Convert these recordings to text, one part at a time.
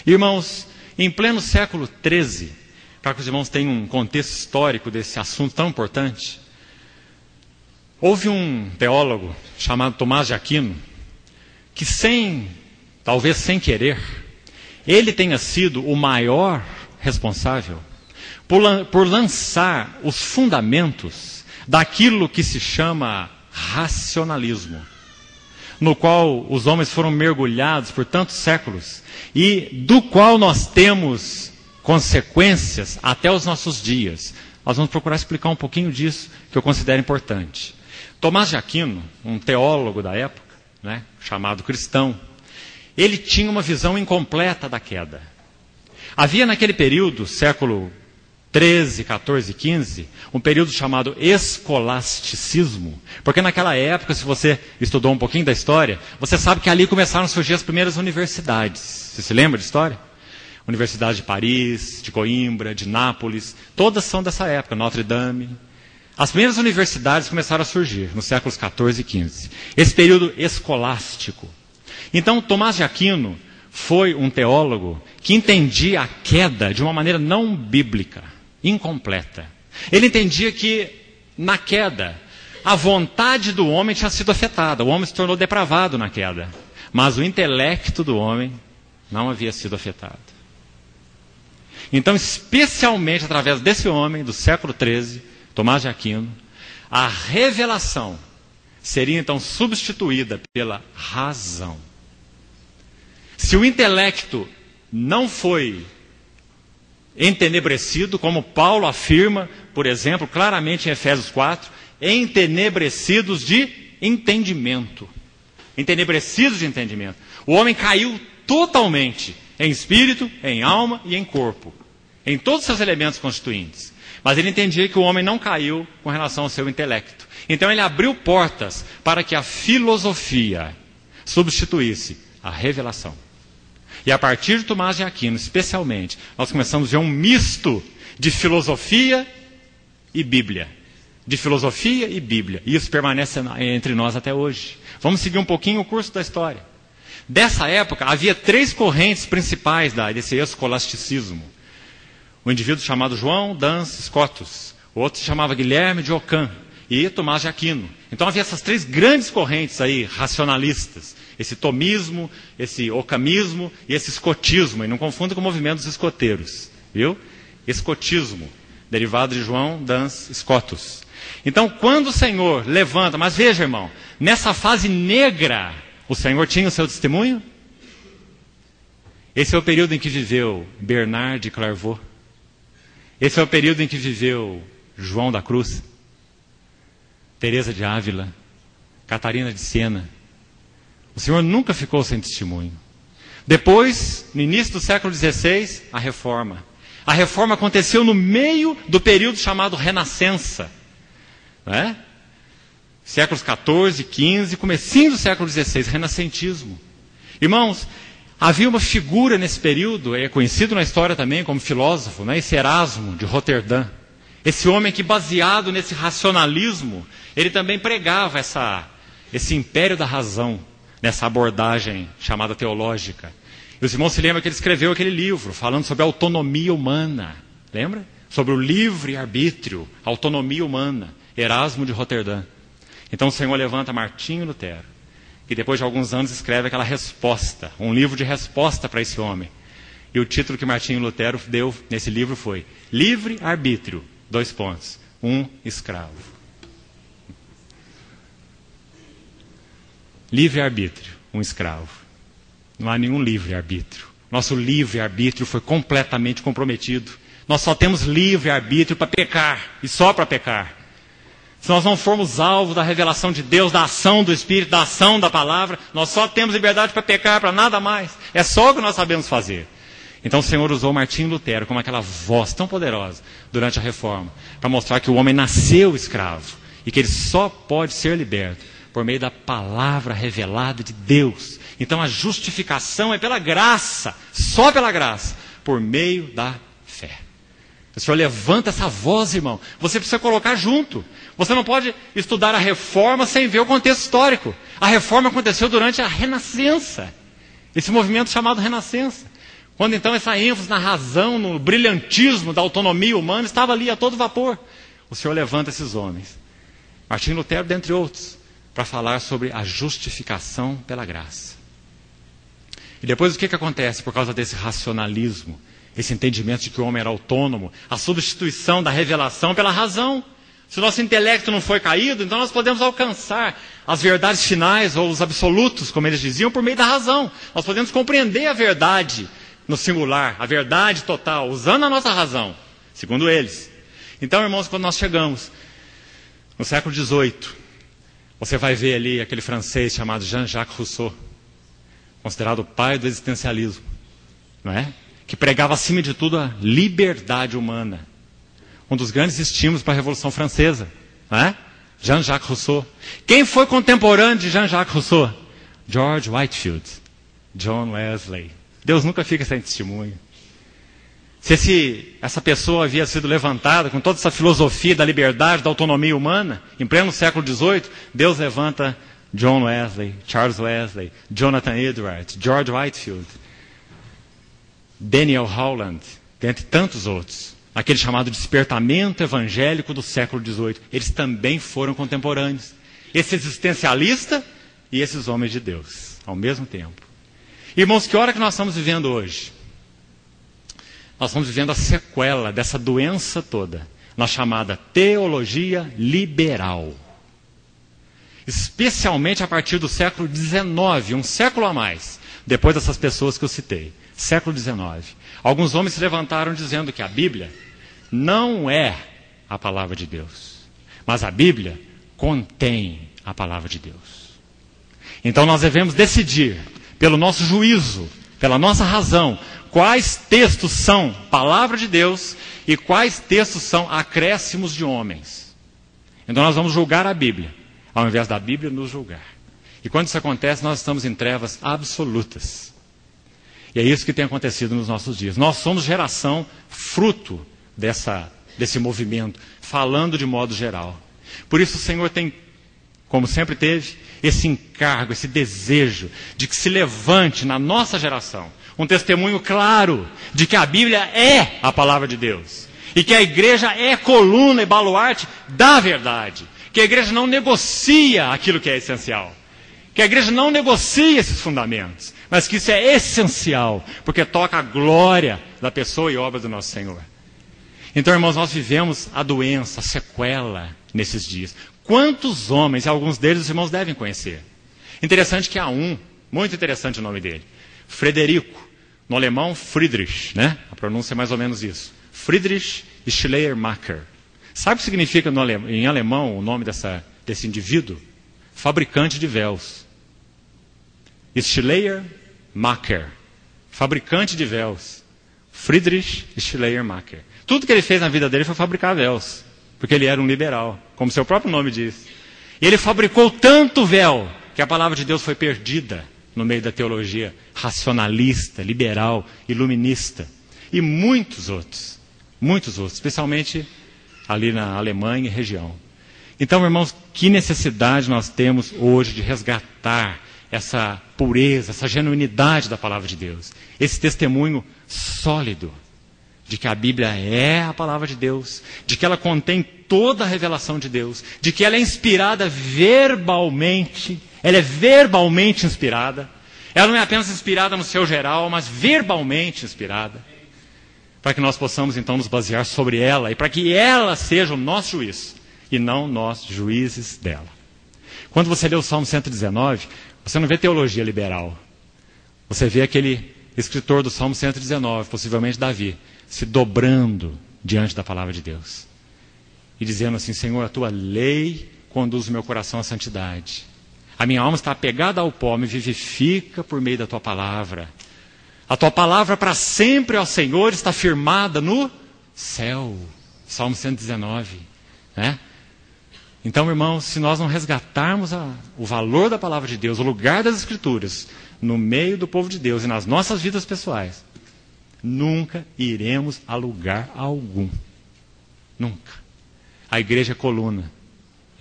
Irmãos, em pleno século XIII, para que os irmãos tenham um contexto histórico desse assunto tão importante, houve um teólogo chamado Tomás de Aquino, que talvez sem querer, ele tenha sido o maior responsável por lançar os fundamentos daquilo que se chama racionalismo, no qual os homens foram mergulhados por tantos séculos e do qual nós temos consequências até os nossos dias. Nós vamos procurar explicar um pouquinho disso, que eu considero importante. Tomás de Aquino, um teólogo da época, chamado cristão, ele tinha uma visão incompleta da queda. Havia naquele período, século 13, 14, 15, um período chamado escolasticismo, porque naquela época, se você estudou um pouquinho da história, você sabe que ali começaram a surgir as primeiras universidades. Você se lembra de história? Universidade de Paris, de Coimbra, de Nápoles, todas são dessa época, Notre Dame. As primeiras universidades começaram a surgir nos séculos 14 e 15. Esse período escolástico. Então, Tomás de Aquino foi um teólogo que entendia a queda de uma maneira não bíblica, incompleta. Ele entendia que, na queda, a vontade do homem tinha sido afetada. O homem se tornou depravado na queda. Mas o intelecto do homem não havia sido afetado. Então, especialmente através desse homem, do século XIII, Tomás de Aquino, a revelação seria então substituída pela razão. Se o intelecto não foi entenebrecido, como Paulo afirma, por exemplo, claramente em Efésios 4, entenebrecidos de entendimento. Entenebrecidos de entendimento. O homem caiu totalmente em espírito, em alma e em corpo, em todos os seus elementos constituintes. Mas ele entendia que o homem não caiu com relação ao seu intelecto. Então ele abriu portas para que a filosofia substituísse a revelação. E a partir de Tomás de Aquino, especialmente, nós começamos a ver um misto de filosofia e Bíblia. De filosofia e Bíblia. E isso permanece entre nós até hoje. Vamos seguir um pouquinho o curso da história. Dessa época, havia 3 correntes principais desse escolasticismo. Um indivíduo chamado João Duns Scotus, o outro se chamava Guilherme de Ockham e Tomás de Aquino. Então havia essas 3 grandes correntes aí, racionalistas. Esse tomismo, esse occamismo e esse escotismo. E não confunda com o movimento dos escoteiros. Viu? Escotismo, derivado de João Duns Scotus. Então, quando o Senhor levanta, mas veja, irmão, nessa fase negra, o Senhor tinha o seu testemunho? Esse é o período em que viveu Bernard de Clairvaux. Esse é o período em que viveu João da Cruz, Teresa de Ávila, Catarina de Siena. O Senhor nunca ficou sem testemunho. Depois, no início do século XVI, a Reforma. A Reforma aconteceu no meio do período chamado Renascença. Não é? Séculos XIV, XV, comecinho do século XVI, renascentismo. Irmãos, havia uma figura nesse período, é conhecido na história também como filósofo, esse Erasmo de Roterdã. Esse homem que, baseado nesse racionalismo, ele também pregava esse império da razão, nessa abordagem chamada teológica. E os irmãos se lembram que ele escreveu aquele livro, falando sobre a autonomia humana. Lembra? Sobre o livre-arbítrio, autonomia humana. Erasmo de Roterdã. Então o Senhor levanta Martinho Lutero, que depois de alguns anos escreve aquela resposta, um livro de resposta para esse homem. E o título que Martinho Lutero deu nesse livro foi Livre-arbítrio, : um escravo. Livre-arbítrio, um escravo. Não há nenhum livre-arbítrio. Nosso livre-arbítrio foi completamente comprometido. Nós só temos livre-arbítrio para pecar, e só para pecar. Se nós não formos alvo da revelação de Deus, da ação do Espírito, da ação da palavra, nós só temos liberdade para pecar, para nada mais. É só o que nós sabemos fazer. Então o Senhor usou Martinho Lutero como aquela voz tão poderosa durante a Reforma, para mostrar que o homem nasceu escravo e que ele só pode ser liberto por meio da palavra revelada de Deus. Então a justificação é pela graça, só pela graça, por meio da fé. O Senhor levanta essa voz, irmão. Você precisa colocar junto. Você não pode estudar a Reforma sem ver o contexto histórico. A Reforma aconteceu durante a Renascença. Esse movimento chamado Renascença. Quando então essa ênfase na razão, no brilhantismo da autonomia humana estava ali a todo vapor, o Senhor levanta esses homens, Martinho Lutero, dentre outros, para falar sobre a justificação pela graça. E depois o que acontece por causa desse racionalismo, esse entendimento de que o homem era autônomo, a substituição da revelação pela razão? Se o nosso intelecto não foi caído, então nós podemos alcançar as verdades finais ou os absolutos, como eles diziam, por meio da razão. Nós podemos compreender a verdade no singular, a verdade total, usando a nossa razão, segundo eles. Então, irmãos, quando nós chegamos no século XVIII, você vai ver ali aquele francês chamado Jean-Jacques Rousseau, considerado o pai do existencialismo, não é? Que pregava acima de tudo a liberdade humana. Um dos grandes estímulos para a Revolução Francesa, não é? Jean-Jacques Rousseau. Quem foi contemporâneo de Jean-Jacques Rousseau? George Whitefield, John Wesley. Deus nunca fica sem testemunho. Se essa pessoa havia sido levantada com toda essa filosofia da liberdade, da autonomia humana, em pleno século XVIII, Deus levanta John Wesley, Charles Wesley, Jonathan Edwards, George Whitefield, Daniel Howland, dentre tantos outros. Aquele chamado despertamento evangélico do século XVIII. Eles também foram contemporâneos. Esse existencialista e esses homens de Deus, ao mesmo tempo. Irmãos, que hora que nós estamos vivendo hoje? Nós estamos vivendo a sequela dessa doença toda, na chamada teologia liberal. Especialmente a partir do século XIX, um século a mais, depois dessas pessoas que eu citei. Século XIX. Alguns homens se levantaram dizendo que a Bíblia não é a palavra de Deus, mas a Bíblia contém a palavra de Deus. Então nós devemos decidir, pelo nosso juízo, pela nossa razão, quais textos são palavra de Deus e quais textos são acréscimos de homens. Então nós vamos julgar a Bíblia, ao invés da Bíblia nos julgar. E quando isso acontece, nós estamos em trevas absolutas. E é isso que tem acontecido nos nossos dias. Nós somos geração fruto desse movimento, falando de modo geral. Por isso o Senhor tem, como sempre teve, esse encargo, esse desejo de que se levante na nossa geração um testemunho claro de que a Bíblia é a palavra de Deus. E que a igreja é coluna e baluarte da verdade. Que a igreja não negocia aquilo que é essencial. Que a igreja não negocia esses fundamentos. Mas que isso é essencial, porque toca a glória da pessoa e obra do nosso Senhor. Então, irmãos, nós vivemos a doença, a sequela nesses dias. Quantos homens, e alguns deles os irmãos devem conhecer. Interessante que há um, muito interessante o nome dele. Frederico, no alemão Friedrich, né? A pronúncia é mais ou menos isso. Friedrich Schleiermacher. Sabe o que significa em alemão o nome desse indivíduo? Fabricante de véus. Schleiermacher, fabricante de véus. Friedrich Schleiermacher. Tudo que ele fez na vida dele foi fabricar véus, porque ele era um liberal, como seu próprio nome diz. E ele fabricou tanto véu que a palavra de Deus foi perdida no meio da teologia racionalista, liberal, iluminista. E muitos outros, especialmente ali na Alemanha e região. Então, irmãos, que necessidade nós temos hoje de resgatar essa pureza, essa genuinidade da palavra de Deus. Esse testemunho sólido de que a Bíblia é a palavra de Deus, de que ela contém toda a revelação de Deus, de que ela é inspirada verbalmente, ela é verbalmente inspirada. Ela não é apenas inspirada no seu geral, mas verbalmente inspirada. Para que nós possamos então nos basear sobre ela e para que ela seja o nosso juiz e não nós juízes dela. Quando você lê o Salmo 119, você não vê teologia liberal. Você vê aquele escritor do Salmo 119, possivelmente Davi, se dobrando diante da palavra de Deus. E dizendo assim: Senhor, a tua lei conduz o meu coração à santidade. A minha alma está apegada ao pó, me vivifica por meio da tua palavra. A tua palavra para sempre, ó Senhor, está firmada no céu. Salmo 119. Né? Então, irmãos, se nós não resgatarmos o valor da palavra de Deus, o lugar das Escrituras, no meio do povo de Deus e nas nossas vidas pessoais, nunca iremos a lugar algum. Nunca. A igreja é coluna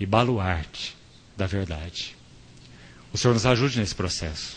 e baluarte da verdade. O Senhor nos ajude nesse processo.